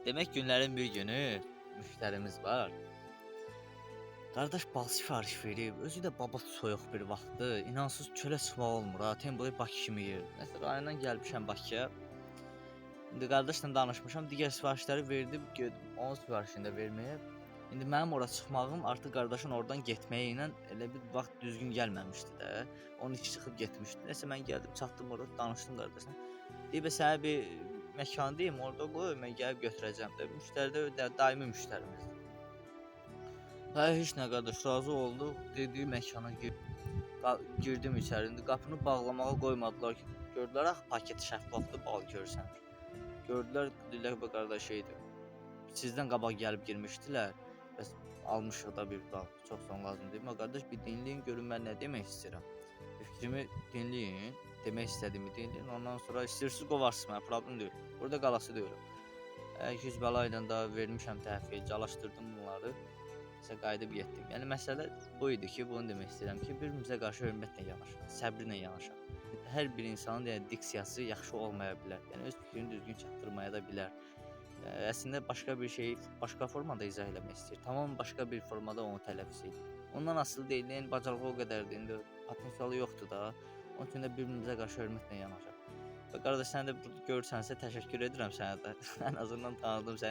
Demek günlerin bir günü müşterimiz var. Qardaş bal sifariş verib, özü də baba soyuq bir vaxtdır. İnansız çölə çıxmaq olmur ha. Tempoyu Bakı kimi yer. Məsələn, rayondan gəlmişəm Bakıya. İndi qardaşla danışmışam, digər sifarişləri verdim, gedim onun sifarişini də verməyə. İndi mənim ora çıxmağım artıq qardaşın oradan getməyi ilə elə bir vaxt düzgün gəlməmişdi də. Onun işi çıxıb getmişdi. Nəsə mən gəldim, çatdım ora, danışdım qardaşla. Deyib sənə bir məkan deyim, orada qoy, mən gəlib götürəcəm də. Müştəri də daimi müştərimizdir. Hə, heç nə qardaş, razı olduq. Dediyi məkana girdim içəri. İndi qapını bağlamağa qoymadılar ki, gördülər axı paketi şəffafdır, bal görsənir. Gördülər, dedilər bu qardaş şeydir. Sizdən qabaq gəlib girmişdilər. Bəs almışıq da bir bal. Çox son lazım deyim. Qardaş bir dinləyin görün mən nə demək istəyirəm. Fikrimi dinləyin, demək istədiyimi dinləyin. Ondan sonra istəyirsiniz qovarsınız mənə, problem deyil. Burada qalası deyiləm. 200 bala ilə də vermişəm təhvil, calaşdırdım bunları. İşte qayıdıb getdim. Yəni məsələ bu idi ki, bunu demək istəyirəm ki, bir-birimizə qarşı hörmətlə yanaşaq, səbrlə yanaşaq. Hər bir insanın yəni diksiyası yaxşı olmaya bilər. Yəni öz fikrini düzgün çatdırmaya da bilər. Əslində başqa bir şeyi başqa formada izah eləmək istəyir. Tamam başqa bir formada onu tələffüz edir. Ondan asılı deyil. Yəni bacarığı o qədərdir. İndi potensialı yoxdur da. Onun üçün də bir-birimizə qarşı hörmətlə yanaşaq. Və qardaş sən də burada görürsənsə təşəkkür edirəm sənə də. Ən azından tanıdım səni.